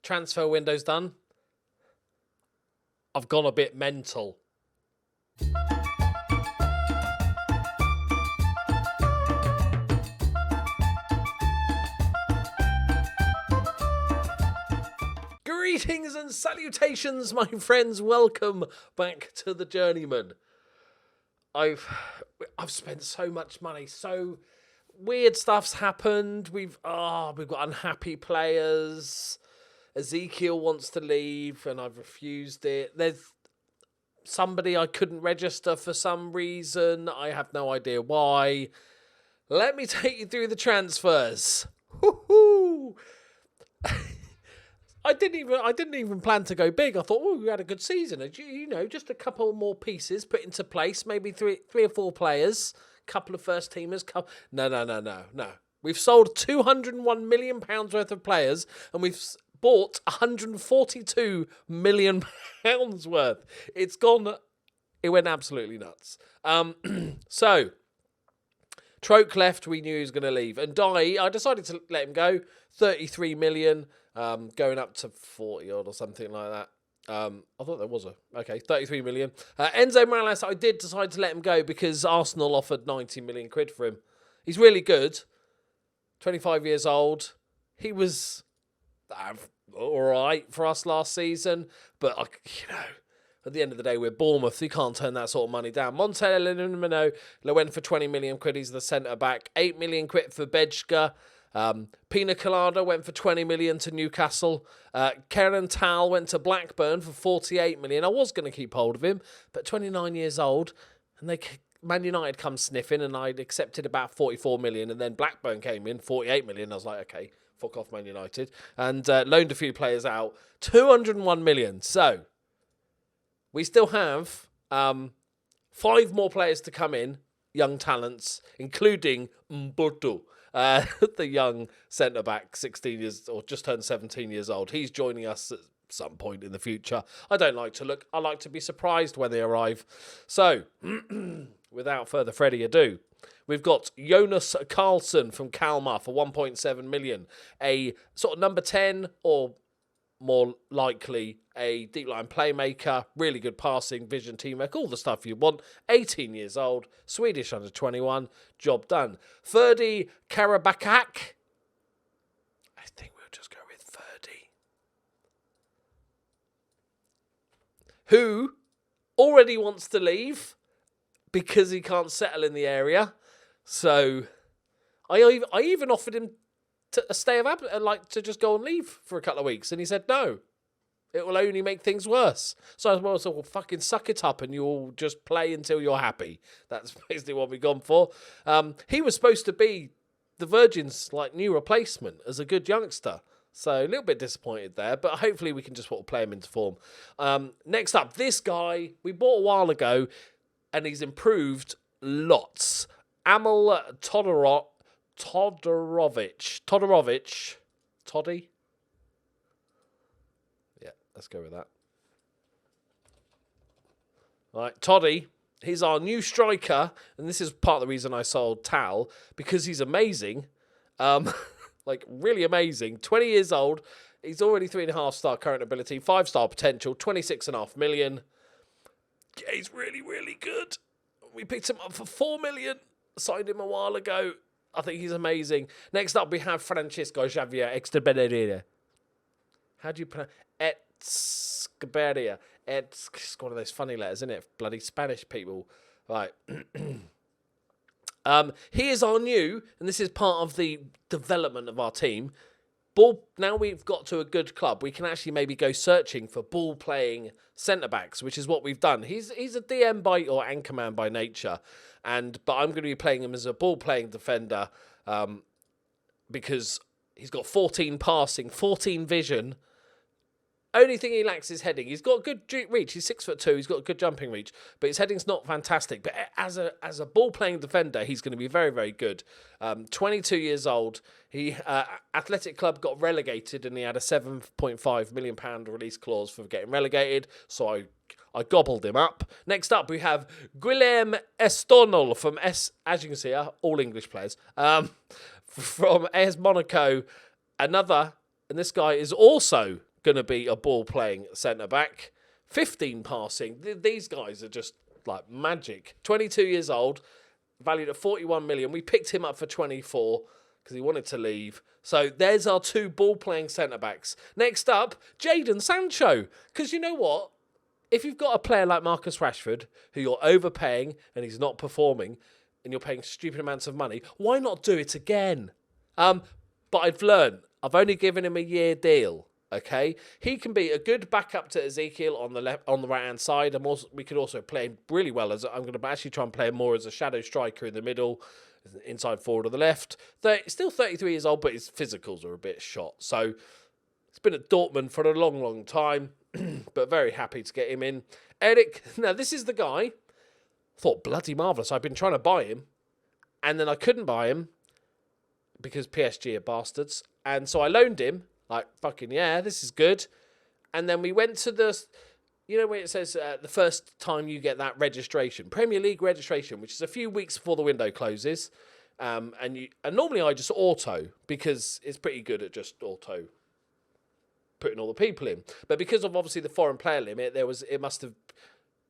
transfer window's done. I've gone a bit mental. Greetings and salutations, my friends. Welcome back to the Journeyman. I've spent so much money. So weird stuff's happened. We've got unhappy players. Ezekiel wants to leave, and I've refused it. There's somebody I couldn't register for some reason. I have no idea why. Let me take you through the transfers. Woohoo! I didn't even plan to go big. I thought, we had a good season. Just a couple more pieces put into place. Maybe three or four players, couple of first teamers. No. We've sold £201 million worth of players, and we've bought £142 million worth. It went absolutely nuts. So, Troke left. We knew he was going to leave, and I decided to let him go. 33 million. Going up to 40 odd or something like that. I thought there was 33 million. Enzo Morales, I did decide to let him go because Arsenal offered 90 million quid for him. He's really good. 25 years old. He was all right for us last season, but at the end of the day, we're Bournemouth. You can't turn that sort of money down. Montellemino went for 20 million quid. He's the centre back. 8 million quid for Bejka. Pina Colada went for 20 million to Newcastle. Kieran Tal went to Blackburn for 48 million. I was going to keep hold of him, but 29 years old, and Man United come sniffing, and I'd accepted about 44 million, and then Blackburn came in, 48 million. I was like, okay, fuck off Man United, and loaned a few players out. 201 million. So, we still have 5 more players to come in, young talents, including Mbutu. The young centre-back, 16 years, or just turned 17 years old. He's joining us at some point in the future. I don't like to look. I like to be surprised when they arrive. So, without further Freddie ado, we've got Jonas Carlson from Kalmar for 1.7 million. A sort of number 10, or more likely a deep line playmaker, really good passing, vision, teamwork, all the stuff you want. 18 years old, Swedish under 21, job done. Ferdi Karabakak. I think we'll just go with Ferdi. Who already wants to leave because he can't settle in the area. So I even offered him a stay of absence, like to just go and leave for a couple of weeks, and he said no. It will only make things worse. So I was well, fucking suck it up and you'll just play until you're happy. That's basically what we've gone for. He was supposed to be the Virgin's new replacement as a good youngster. So a little bit disappointed there, but hopefully we can just play him into form. Next up, this guy we bought a while ago, and he's improved lots. Amal Todorovic. Toddy? Yeah, let's go with that. All right, Toddy, he's our new striker, and this is part of the reason I sold Tal, because he's amazing. Really amazing. 20 years old. He's already 3.5-star current ability, 5-star potential, 26.5 million. Yeah, he's really, really good. We picked him up for 4 million. Signed him a while ago. I think he's amazing. Next up, we have Francisco Xavier Extraberia. How do you pronounce Extraberia? It's one of those funny letters, isn't it? Bloody Spanish people. Right. He is our new, and this is part of the development of our team. Now we've got to a good club, we can actually maybe go searching for ball-playing centre-backs, which is what we've done. He's a DM or anchorman by nature, but I'm going to be playing him as a ball-playing defender because he's got 14 passing, 14 vision. Only thing he lacks is heading. He's got good reach. He's 6'2". He's got good jumping reach, but his heading's not fantastic. But as a ball-playing defender, he's going to be very, very good. 22 years old. He Athletic Club got relegated, and he had a £7.5 million release clause for getting relegated. So I gobbled him up. Next up, we have Guillem Estornel from as you can see, all English players from AS Monaco. And this guy is also going to be a ball-playing centre-back. 15 passing. These guys are just like magic. 22 years old, valued at 41 million. We picked him up for 24 because he wanted to leave. So there's our 2 ball-playing centre-backs. Next up, Jadon Sancho. Because you know what? If you've got a player like Marcus Rashford, who you're overpaying and he's not performing, and you're paying stupid amounts of money, why not do it again? But I've learned. I've only given him a year deal. Okay, he can be a good backup to Ezekiel on the right hand side. We could also play him really well as I'm going to actually try and play him more as a shadow striker in the middle, inside forward on the left. Still 33 years old, but his physicals are a bit shot. So he's been at Dortmund for a long, long time, but very happy to get him in. Eric, now this is the guy. I thought bloody marvellous. I've been trying to buy him, and then I couldn't buy him because PSG are bastards, and so I loaned him. Like, fucking yeah, this is good. And then we went to the, you know, where it says the first time you get that registration, Premier League registration, which is a few weeks before the window closes. And normally I just auto because it's pretty good at just auto putting all the people in. But because of obviously the foreign player limit, it must have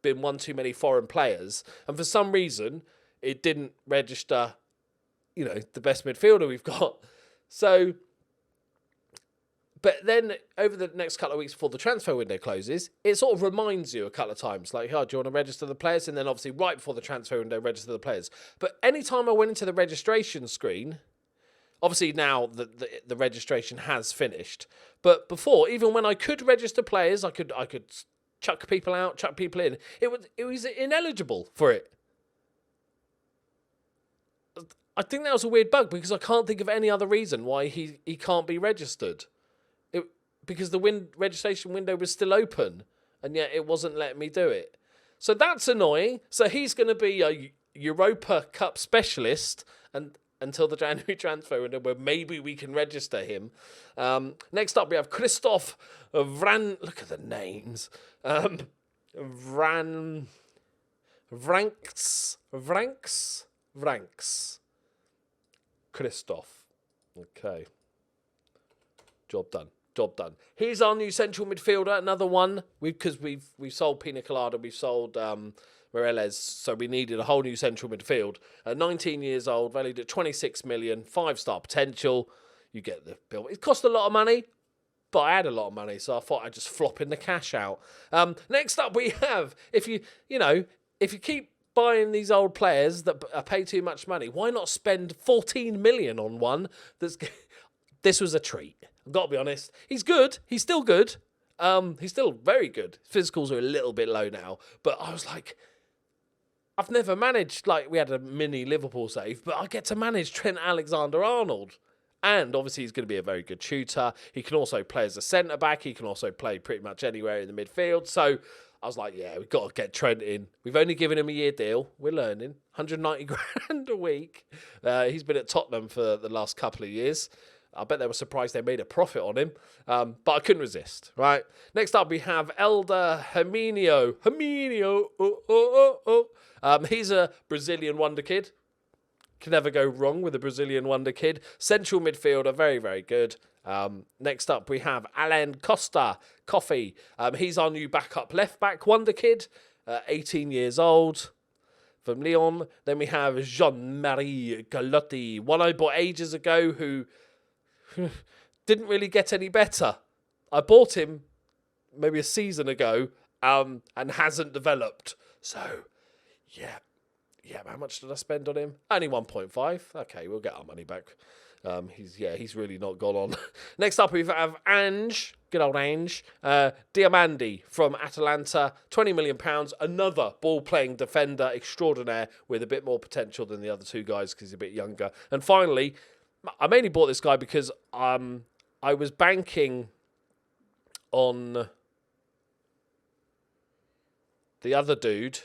been one too many foreign players. And for some reason, it didn't register, you know, the best midfielder we've got. So... But then over the next couple of weeks before the transfer window closes, it sort of reminds you a couple of times, like, oh, do you want to register the players? And then obviously right before the transfer window, register the players. But anytime I went into the registration screen, obviously now the registration has finished. But before, even when I could register players, I could chuck people out, chuck people in. It was ineligible for it. I think that was a weird bug because I can't think of any other reason why he can't be registered. Because the registration window was still open, and yet it wasn't letting me do it. So that's annoying. So he's going to be a Europa Cup specialist until the January transfer window, where maybe we can register him. Next up, we have Christoph Vran. Look at the names. Vranks. Christoph. Okay. Job done. Here's our new central midfielder, another one. Because we've sold Pina Colada, we've sold Moreles, so we needed a whole new central midfield. 19 years old, valued at 26 million, 5-star potential. You get the bill. It cost a lot of money, but I had a lot of money, so I thought I'd just flop in the cash out. Next up, we have if you keep buying these old players that pay too much money, why not spend 14 million on one that's? This was a treat. I've got to be honest. He's good. He's still good. He's still very good. Physicals are a little bit low now. But I was like, I've never managed, like, we had a mini Liverpool save, but I get to manage Trent Alexander-Arnold. And obviously he's going to be a very good shooter. He can also play as a centre-back. He can also play pretty much anywhere in the midfield. So I was like, yeah, we've got to get Trent in. We've only given him a year deal. We're learning. 190 grand a week. He's been at Tottenham for the last couple of years. I bet they were surprised they made a profit on him. But I couldn't resist, right? Next up, we have Elder Herminio. He's a Brazilian wonder kid. Can never go wrong with a Brazilian wonder kid. Central midfielder, very, very good. Next up, we have Alain Costa. Coffee. He's our new backup left-back wonder kid. 18 years old. From Lyon. Then we have Jean-Marie Galotti. One I bought ages ago who... didn't really get any better. I bought him maybe a season ago and hasn't developed. So, yeah, how much did I spend on him? Only 1.5. Okay, we'll get our money back. He's really not gone on. Next up, we have Ange, good old Ange, Diamandi from Atalanta, £20 million, another ball-playing defender extraordinaire with a bit more potential than the other two guys because he's a bit younger. And finally, I mainly bought this guy because I was banking on the other dude.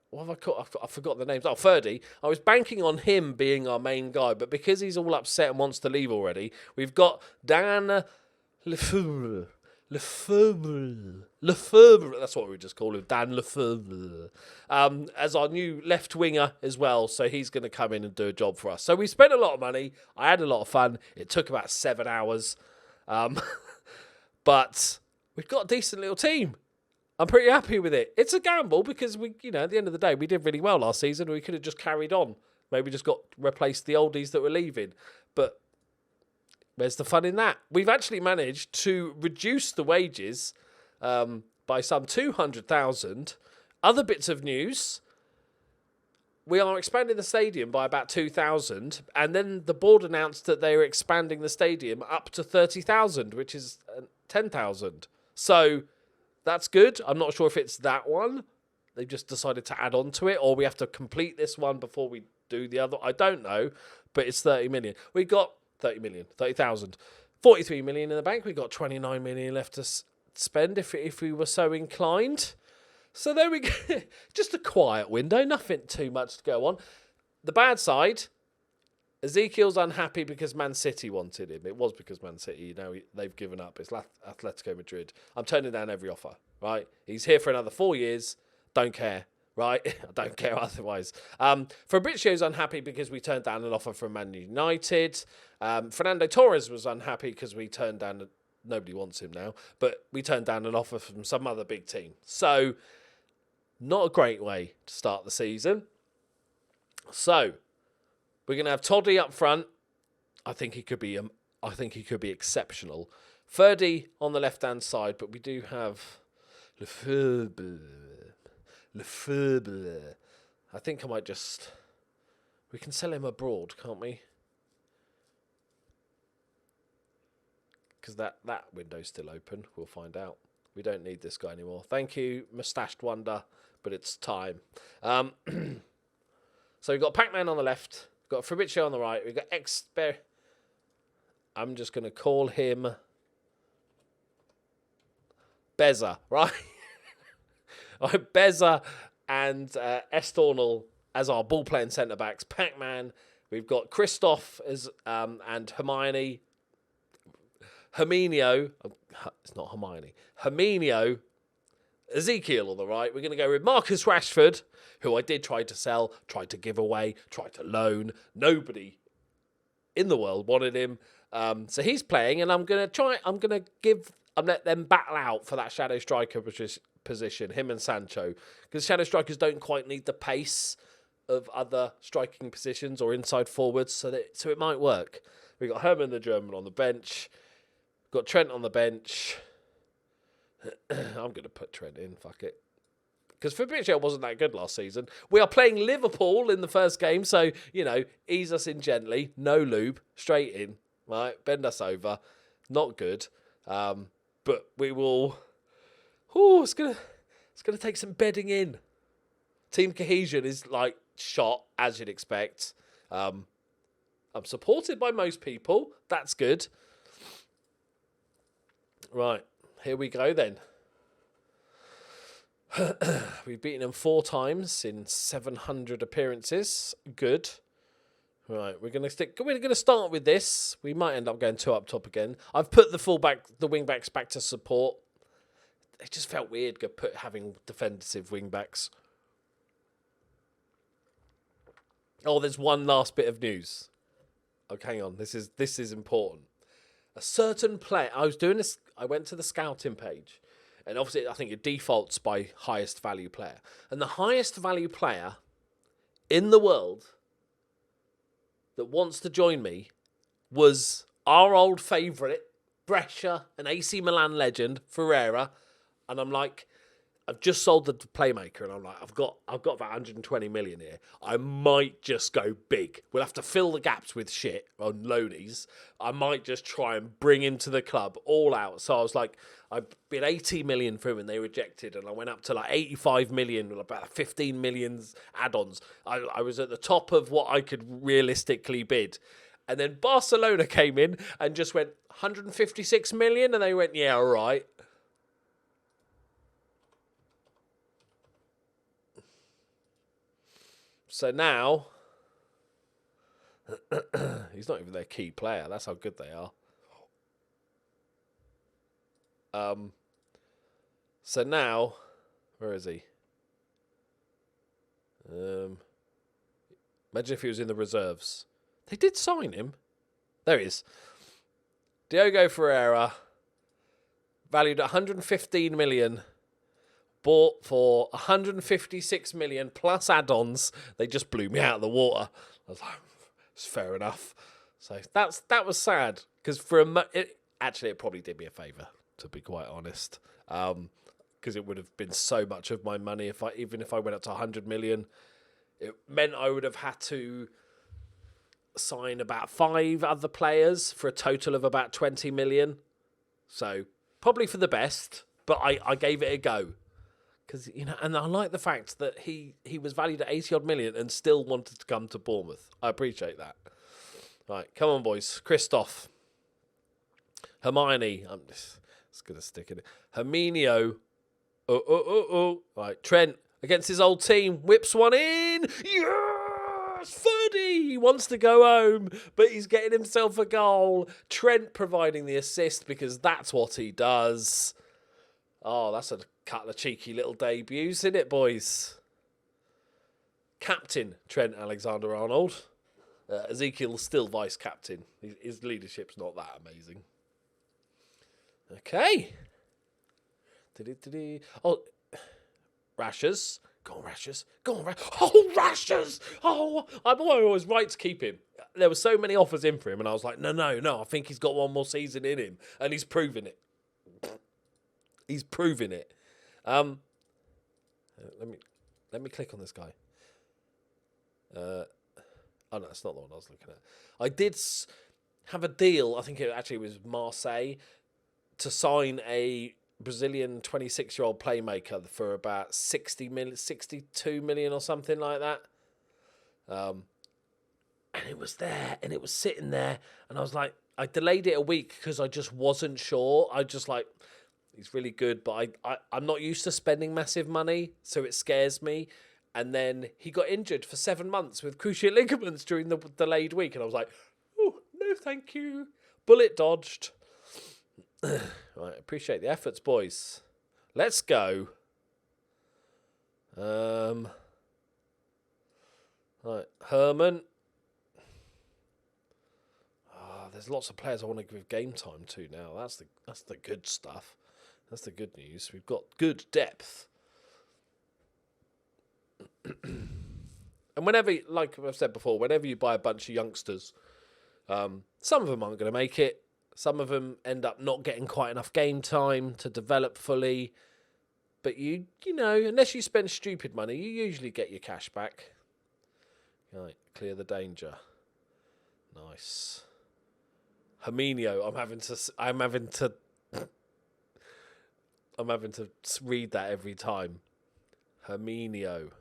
What have I called? I forgot the names. Oh, Ferdy. I was banking on him being our main guy, but because he's all upset and wants to leave already, we've got Dan Lefebvre. That's what we just call him, Dan Lefebvre, as our new left winger as well. So he's going to come in and do a job for us. So we spent a lot of money. I had a lot of fun. It took about 7 hours. But we've got a decent little team. I'm pretty happy with it. It's a gamble because we, at the end of the day, we did really well last season. We could have just carried on. Maybe just replaced the oldies that were leaving. But where's the fun in that? We've actually managed to reduce the wages by some 200,000. Other bits of news. We are expanding the stadium by about 2,000. And then the board announced that they were expanding the stadium up to 30,000, which is 10,000. So that's good. I'm not sure if it's that one. They've just decided to add on to it, or we have to complete this one before we do the other. I don't know, but it's 30 million. We got 30,000. 43 million in the bank. We got 29 million left to spend if we were so inclined. So there we go. Just a quiet window. Nothing too much to go on. The bad side, Ezekiel's unhappy because Man City wanted him. It was because Man City, they've given up. It's Atletico Madrid. I'm turning down every offer, right? He's here for another 4 years. Don't care, right? I don't care otherwise. Fabrizio's unhappy because we turned down an offer from Man United. Fernando Torres was unhappy because we turned down... Nobody wants him now. But we turned down an offer from some other big team. So, not a great way to start the season. So... we're going to have Toddy up front. I think he could be exceptional. Ferdy on the left-hand side, but we do have Lefebvre. I think I might just... we can sell him abroad, can't we? Because that window's still open. We'll find out. We don't need this guy anymore. Thank you, Mustached Wonder, but it's time. So we've got Pac-Man on the left. We've got Fabrizio on the right. We've got I'm just going to call him Beza, right? Beza and Estornal as our ball-playing centre-backs. Pac-Man. We've got Christoph as and Hermione. Herminio. It's not Hermione. Herminio. Ezekiel on the right. We're going to go with Marcus Rashford, who I did try to sell, tried to give away, tried to loan. Nobody in the world wanted him. So he's playing, and I'm going to let them battle out for that shadow striker position, him and Sancho, because shadow strikers don't quite need the pace of other striking positions or inside forwards, so it might work. We've got Herman the German on the bench. We've got Trent on the bench. I'm going to put Trent in, fuck it. Because Fabrizio wasn't that good last season. We are playing Liverpool in the first game, so, ease us in gently. No lube, straight in, right? Bend us over. Not good. But we will... it's going to take some bedding in. Team cohesion is, shot, as you'd expect. I'm supported by most people. That's good. Right. Here we go then. We've beaten them 4 times in 700 appearances. Good. Right, we're going to start with this. We might end up going 2 up top again. I've put the wing backs back to support. It just felt weird having defensive wing backs. Oh, there's one last bit of news. Okay, hang on. This is important. A certain player. I went to the scouting page, and obviously I think it defaults by highest value player. And the highest value player in the world that wants to join me was our old favourite, Brescia and AC Milan legend, Ferreira. And I'm like, I've just sold the playmaker, and I'm like, I've got about 120 million here. I might just go big. We'll have to fill the gaps with shit on loanies. I might just try and bring him to the club all out. So I was like, I bid 80 million for him, and they rejected, and I went up to 85 million with about 15 million add-ons. I was at the top of what I could realistically bid. And then Barcelona came in and just went 156 million, and they went, yeah, all right. So now, he's not even their key player. That's how good they are. So now, where is he? Imagine if he was in the reserves. They did sign him. There he is. Diogo Ferreira, valued at 115 million, bought for 156 million plus add-ons. They just blew me out of the water. I was like, it's fair enough. So that was sad, because it probably did me a favour, to be quite honest, because it would have been so much of my money even if I went up to 100 million. It meant I would have had to sign about 5 other players for a total of about 20 million. So probably for the best, but I gave it a go. Because, and I like the fact that he was valued at 80 odd million and still wanted to come to Bournemouth. I appreciate that. Right, come on, boys. Christoph. Hermione. I'm just going to stick in it. Herminio. Right, Trent against his old team. Whips one in. Yes! 30! He wants to go home, but he's getting himself a goal. Trent providing the assist because that's what he does. Oh, that's a couple of cheeky little debuts, isn't it, boys? Captain Trent Alexander-Arnold. Ezekiel's still vice-captain. His leadership's not that amazing. Okay. Oh, Rashers. Go on, Rashers. Go on, Rashers. Oh, Rashers! Oh, I was right to keep him. There were so many offers in for him, and I was like, no, I think he's got one more season in him, and he's proving it. He's proving it. Let me click on this guy. Oh, no, that's not the one I was looking at. I did have a deal, I think it actually was Marseille, to sign a Brazilian 26-year-old playmaker for about 62 million or something like that. And it was there, and it was sitting there, and I was like, I delayed it a week because I just wasn't sure. I just like, he's really good, but I'm not used to spending massive money, so it scares me. And then he got injured for 7 months with cruciate ligaments during the delayed week. And I was like, oh, no, thank you. Bullet dodged. Right, appreciate the efforts, boys. Let's go. Right, Herman. Oh, there's lots of players I want to give game time to now. That's the good stuff. That's the good news. We've got good depth. And whenever, like I've said before, whenever you buy a bunch of youngsters, some of them aren't going to make it. Some of them end up not getting quite enough game time to develop fully. But you know, unless you spend stupid money, you usually get your cash back. Right, clear the danger. Nice. Herminio, I'm having to read that every time. Herminio.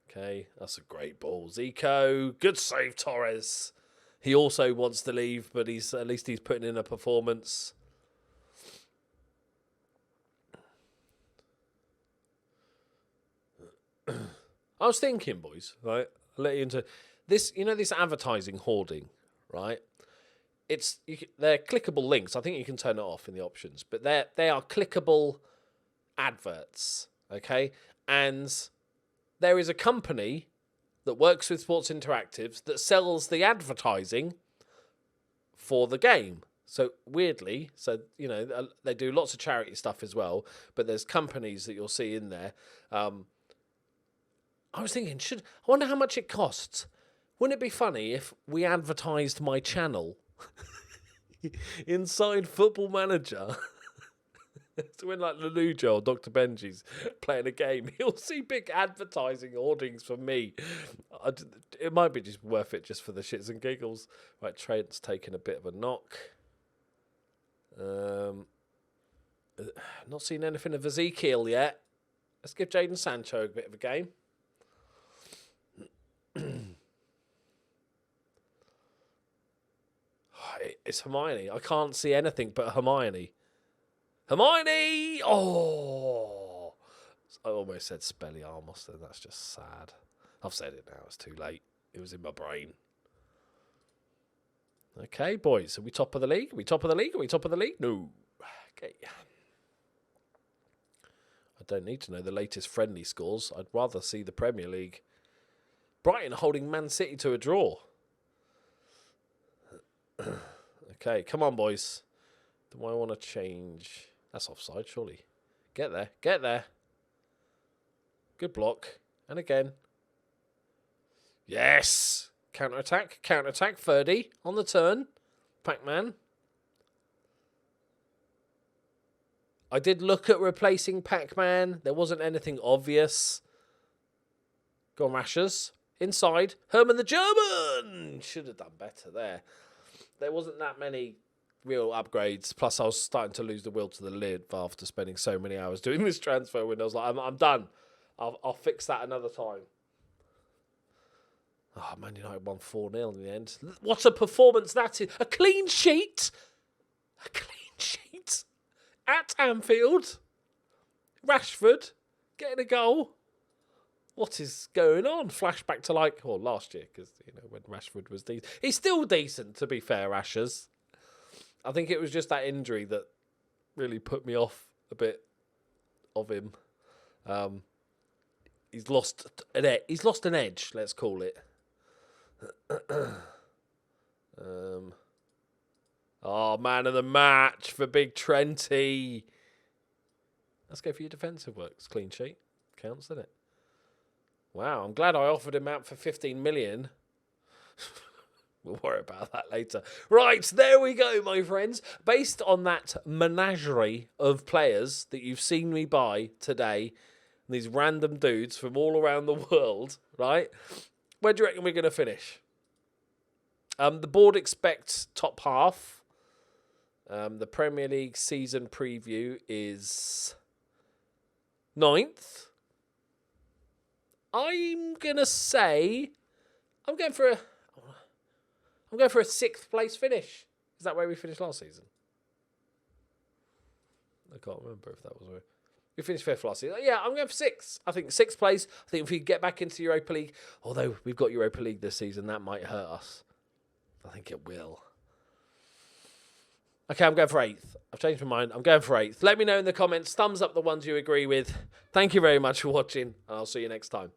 Okay, that's a great ball. Zico, good save, Torres. He also wants to leave, but at least he's putting in a performance. I was thinking, boys, right? I'll let you into this. You know, this advertising hoarding, right? They're clickable links. I think you can turn it off in the options, but they are clickable adverts. Okay, and there is a company that works with Sports Interactives that sells the advertising for the game. So weirdly, they do lots of charity stuff as well, but there's companies that you'll see in there. I was thinking, I wonder how much it costs. Wouldn't it be funny if we advertised my channel inside Football Manager? So when like Leluja or Dr. Benji's playing a game, he'll see big advertising hoardings for me. It might be just worth it just for the shits and giggles. Right, Trent's taking a bit of a knock. Not seen anything of Ezekiel yet. Let's give Jadon Sancho a bit of a game. It's Hermione. I can't see anything but Hermione. Hermione! Oh! I almost said Spelliarmus, then that's just sad. I've said it now, it's too late. It was in my brain. Okay, boys, are we top of the league? Are we top of the league? Are we top of the league? No. Okay. I don't need to know the latest friendly scores. I'd rather see the Premier League. Brighton holding Man City to a draw. Okay, come on, boys. Do I want to change? That's offside, surely. Get there. Get there. Good block. And again. Yes. Counter-attack. Counter-attack. 30 on the turn. Pac-Man. I did look at replacing Pac-Man. There wasn't anything obvious. Go on, Rashers. Inside. Herman the German. Should have done better there. There wasn't that many real upgrades. Plus, I was starting to lose the will to the lid after spending so many hours doing this transfer window. I was like, I'm done. I'll fix that another time. Oh, Man United won 4-0 in the end. What a performance that is. A clean sheet. A clean sheet. At Anfield. Rashford getting a goal. What is going on? Flashback to last year, because, when Rashford was decent. He's still decent, to be fair, Rashers. I think it was just that injury that really put me off a bit of him. He's lost an edge, let's call it. Man of the match for Big Trenty. Let's go for your defensive works. Clean sheet. Counts, doesn't it? Wow, I'm glad I offered him out for 15 million. We'll worry about that later. Right, there we go, my friends. Based on that menagerie of players that you've seen me buy today, these random dudes from all around the world, right? Where do you reckon we're going to finish? The board expects top half. The Premier League season preview is 9th. I'm going to say I'm going for a 6th place finish. Is that where we finished last season? I can't remember if that was where we finished 5th last season. Yeah, I'm going for 6th. I think 6th place. I think if we get back into Europa League, although we've got Europa League this season, that might hurt us. I think it will. Okay, I'm going for 8th. I've changed my mind. I'm going for 8th. Let me know in the comments. Thumbs up the ones you agree with. Thank you very much for watching, and I'll see you next time.